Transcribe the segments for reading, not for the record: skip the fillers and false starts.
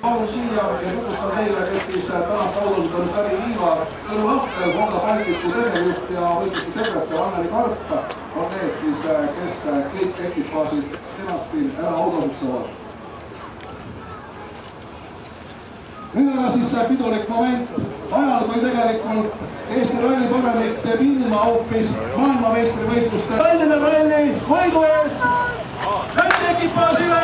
Palun siia ja tutvustan teile, kes siis tänast aulustamist läbi viivad. Tõnu Ahvel, Honda Balticu tegevjuht ja võistluste sekretär Anneli Karp on need siis, kes kõik ekipaasid kenasti ära aulusustavad. Nüüd aga siis pidulik moment ajal, kui tegelikult Eesti ralliparemik teeb ilma hoopis maailmameistrivõistluste Tallinna ralli võidu eest Läti ekipaasile!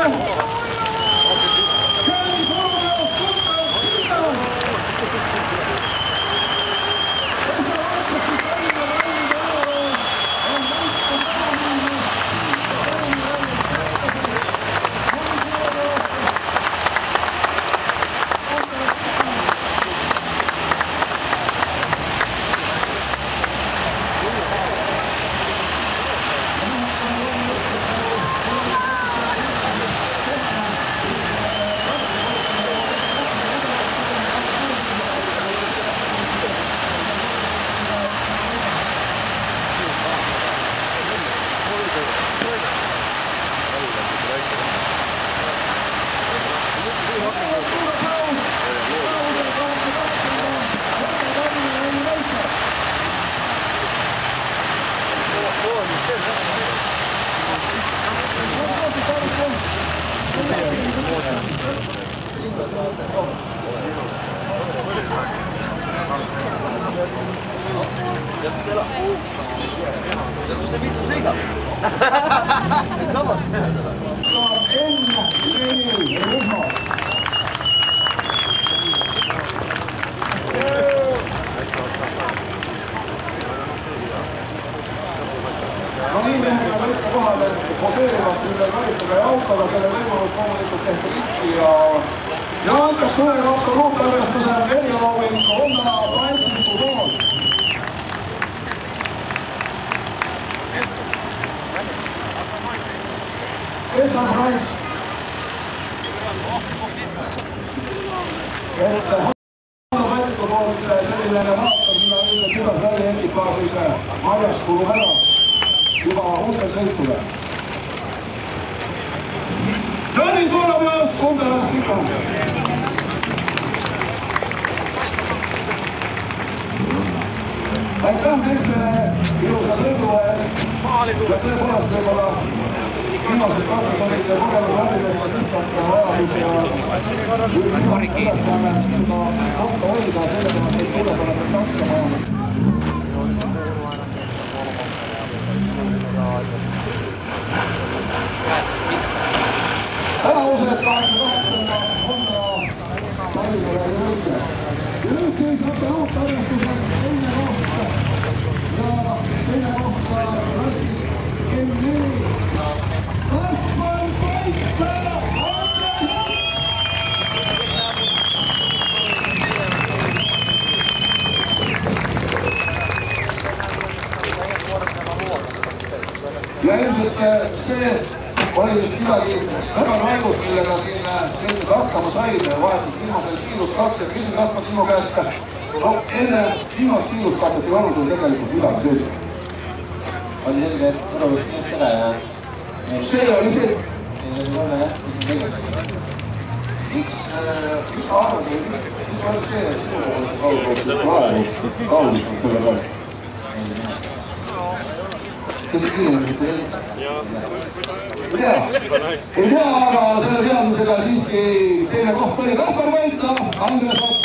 Ja antakse üle aasta ruutarvestuse eriauhingu Honda Balticu poolt. Estan Price. Honda Balticu poolt selline vaatab, kuidas ralli ekipaasis marjast kulub ära juba uute sõitude. Tõnis Voolapeast Kundalas Kikand. Aitäh meestele ilusa sõidu eest ja tõepoolest võib-olla viimased katsed olid kogenud rallimestad lihtsalt vajadus ja ülesanne seda kohta hoida, sellega nad neid suurepäraselt hakkama. Tänavused 28. Honda Tallinna võitja. Ja nüüd siis absoluutarvestused teine koht rassis M4. Kaspar Koita! Ja ilmselt see oli vist midagi väga raigust, millega siin sellised hakkama said vahetult viimasel kiiruskatsel. Küsin Kaspar sinu käest, enne viimast kiiruskatset ei olnud tegelikult midagi selline. Oli selge, et võruvõist meest ära ja... See oli see. Miks sa arvad, mis oli see, et sinu kaudus on selle peal? Kõige kiiremalt ei tea, aga selle teadmisega siiski teine koht oli Kaspar Koita, Andres Ots.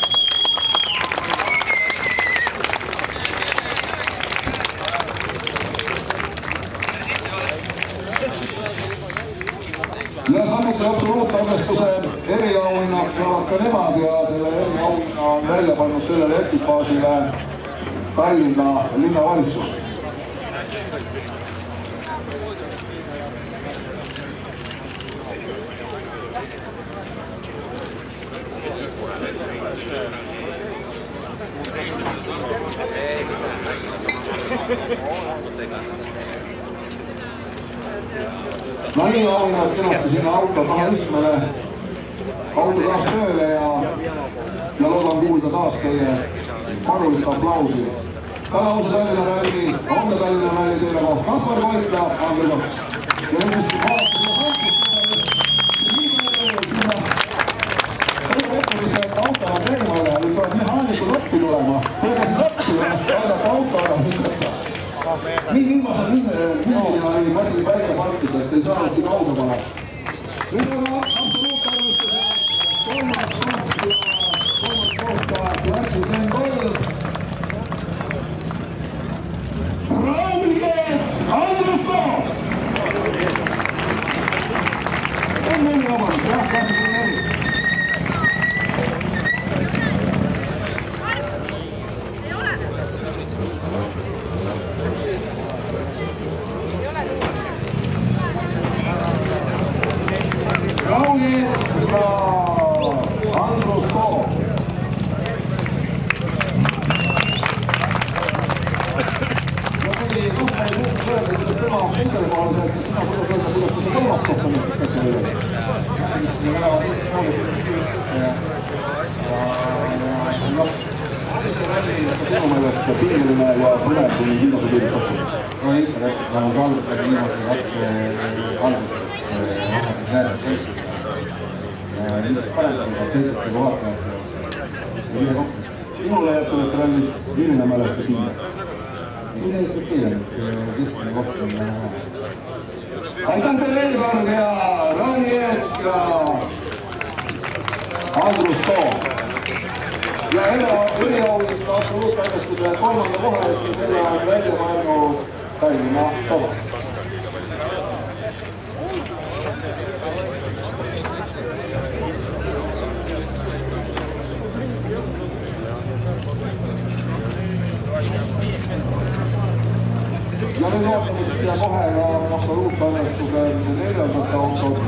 Ja samuti absoluutarvestuse eriauhinnaks saavad ka nemad ja selle eriauhinna on välja pannud sellele ekipaasile Tallinna linnavalitsus. No nii auhinnad kenasti sinna auto taha istmele, auto taas tööle ja loodan kuulda taas teie arvulist aplausi. Tänavuse Tallinna ralli, Honda Tallinna ralli teile koht Kaspar Koita, Andres Ots. Ja nüüd vist vaatame sankust. tulema. Tulge siis appi ja aidata auto ära hüppata. Nii viimasel mündina oli massi välja parkida, et ei saanudki kaugemale. Nüüd aga absoluutarvestuse kolmas kohta klassis M3. Raul Keets, Andrus Toom! On neli vabandust, jah, klassis on neli. Raul Keets ja Andrus Toom. Tema endale kohal see, et sina kuidas öelda, kuidas see kolmas kohta nüüd kätte võivad. Mis see ralli sinu meelest pingeline ja põnev kuni viimase piiri katsi? No ikka täpselt, ma olen kaalunud läbi viimase katse algusest näedes tõesti. Lihtsalt parendada teisete vaatajate viie kokku. Sinule jääb sellest rallist milline mälestus hinda? Mille eest võib kiirem, et keskmine koht on väga hea. Aitäh teile veel kord ja Raul Keets ja Andrus Toom. Ja eriauhind absoluutarvestuse kolmanda koha eest, selle on välja pannud Tallinna Saba. Ja nüüd vaatame siia kohe ka absoluutarvestuse neljandat autot.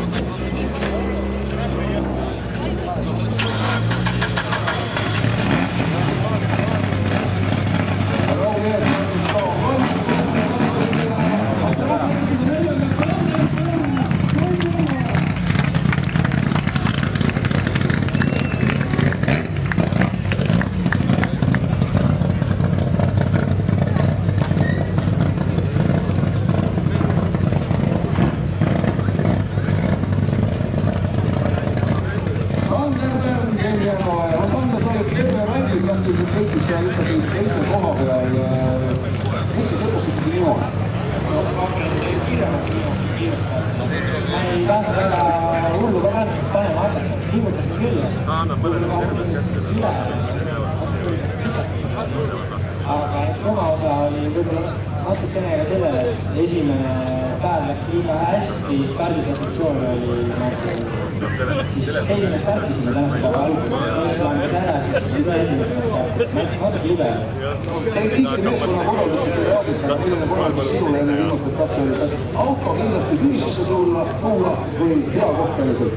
Sõitis seal ikkagi teiste koha peal. Mis see lõpus ikkagi nii on? Ma ei saanud väga hullu ka panema hakata, liigutasin küll. Aga oma osa oli võib-olla natukene ka sellele, et esimene päev läks liiga hästi, stardipositsioon oli siis esimene startisime tänase päeva alguses, langes ära, siis esimene natuke libe. Teil tiitli meeskonna korraldusest ei räägita, milline korraldus sinule enne viimast etappi oli, kas auto kindlasti füüsisse tulla või hea kohteliselt?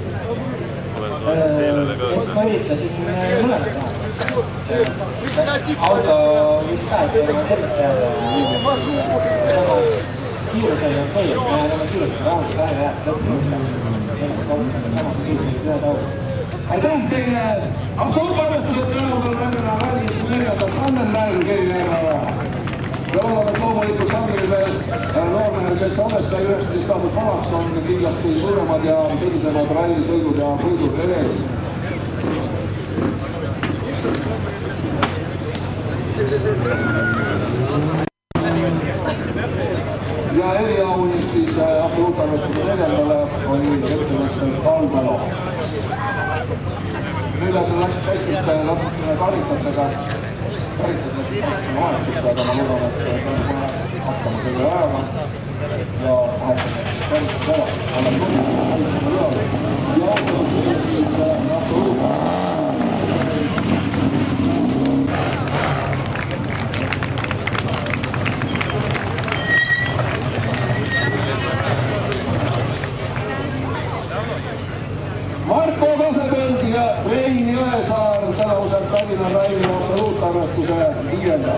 Ma üritasin mõlemat teha. Auto võiks ka, et tema tervist jääda. Kiirus oli okei, ma kiirustan rahulikult väga head lõppu. Samas kiirustan ühes autos. Aitäh teile! Absoluutarvestused tänasel Tallinna rallis neljandal Sandel Keilineerale. Ja loodame, et loomulikult Sandril veel noormehel, kes alles sai 19 aastat vanaks, on kindlasti suuremad ja tõsisemad rallisõidud ja võidud ees. Ja eriauhind siis absoluutarvestuse neljandale oli ettevõttel Kalmelo. Nüüd läks kassilt natukene karikatega siis natukene vahetust, aga ma loodan, et hakkame selle ajaga ja vahetame karikad ära. Aga ja autolus siis Marko Kasepõld ja Rein Jõesaar tänavusel Tallinna ralli absoluutarvestuse viienda.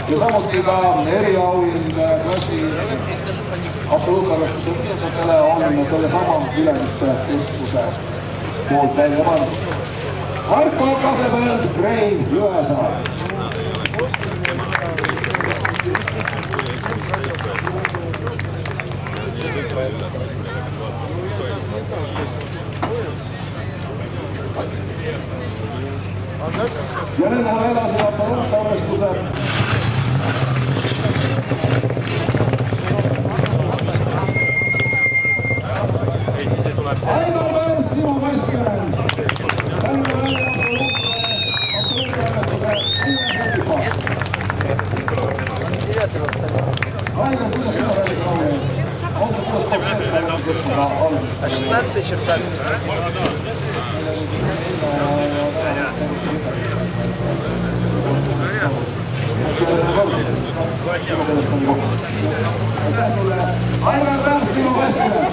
Ja samuti ka eriauhind klassi absoluutarvestuse viiendatele on sellesama Ülemiste keskuse poolt välja pandud. Marko Kasepõld, Rein Jõesaar. Ja nüüd läheme edasi vaata arvestuse. Aivar Pärs, Timo Kaskinen. Tänne välja absoluutarvestuse 4. koha. Aivar, kuidas sina välja kaugel? Ausalt kuidas 16 и 14. Aivar Pärs, Timo Kaskinen.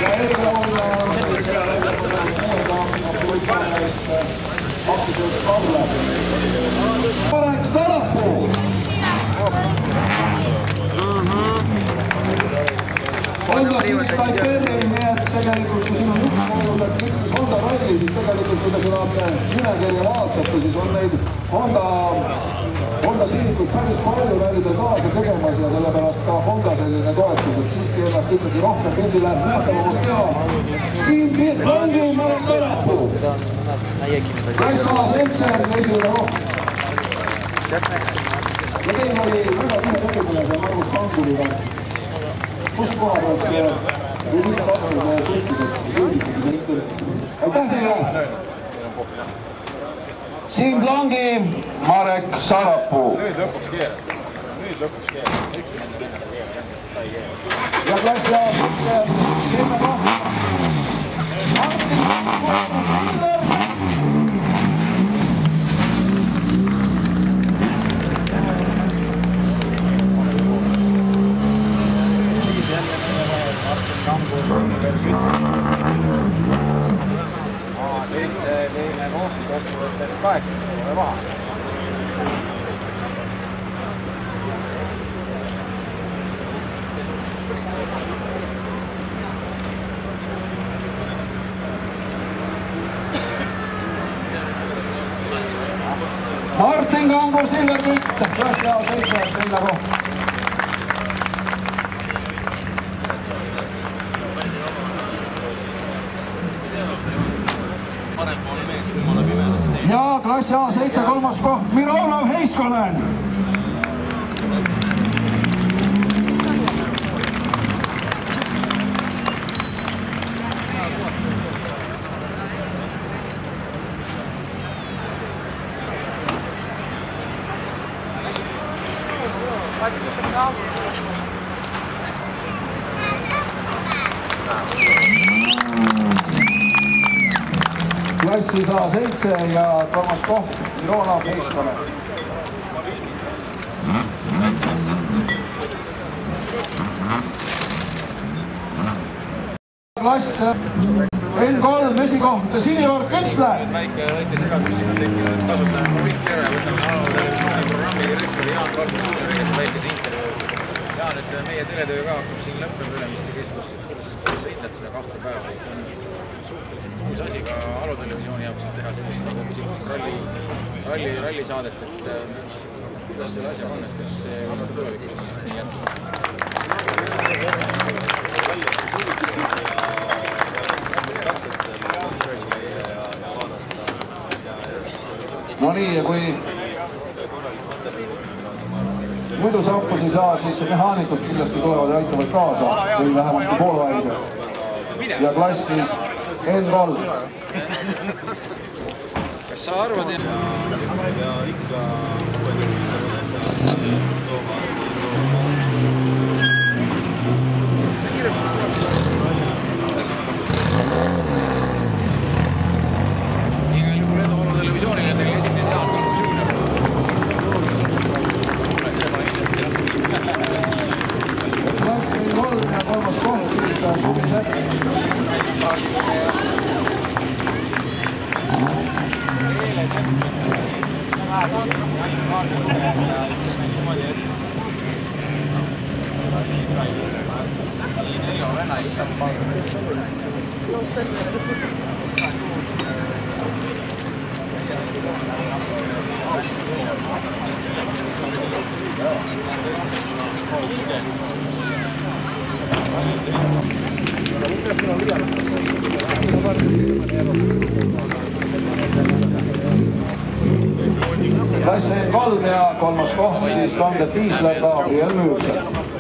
Ja eelmine on Marek Sarapuu. Honda Civic Type-R-i, nii et tegelikult kui siin on juhtunud, et miks siis Honda ralli, siis tegelikult kui te seda nimekirja vaatate, siis on neid Honda Civicuid päris palju rallidel kaasa tegemas ja sellepärast ka Honda selline toetus, et siiski ennast ikkagi rohkem pildile nähtavamaks teha. Siin Vietnami Marek Sarapuu. Klass A7 esimene koht. Ja teil oli väga tihe tegimine see Margus Kanguriga. Kus koha pealt see või mis tahtsime kõikideks? Aitäh teile! Siim Plangi, Marek Sarapuu. Nüüd lõpuks keer. Ja klassi A7 10 koht. Teine koht, kokkuvõttes 8, pole paha. Martin Kangur, Silver Kütt, klassi A7, 10 koht. Ja klassi A7 kolmas koht, Mironov Heiskonen. Klassis A7 ja kolmas koht, Mironov Heiskonen. Klass N3 esikoht, Sinior Künstler. Väike segadus siin on tekkinud, kasutame Movikki ära ja võtame alutelevisiooni programmi direktori Jaan Karl-Kuuler ja väikese intervjuu. Jaan, et meie teletöö ka hakkab siin lõppema Ülemiste keskus. Kuidas sa hindad seda 2 päeva? See on suhteliselt uus asi ka alutelevisiooni jaoks teha sellist nagu pisingust rallisaadet. Kuidas selle asjaga on, et kas see on tulevikus nii jätkub? No nii, ja kui muidu sampusi ei saa, siis mehaanikud kindlasti tulevad ja aitavad kaasa, või vähemasti poolvaided. Ja klassis N3. Kas sa arvad, ja ikka Klass N3 ja kolmas koht siis Sander Tiisler, Gabriel Müürsepp.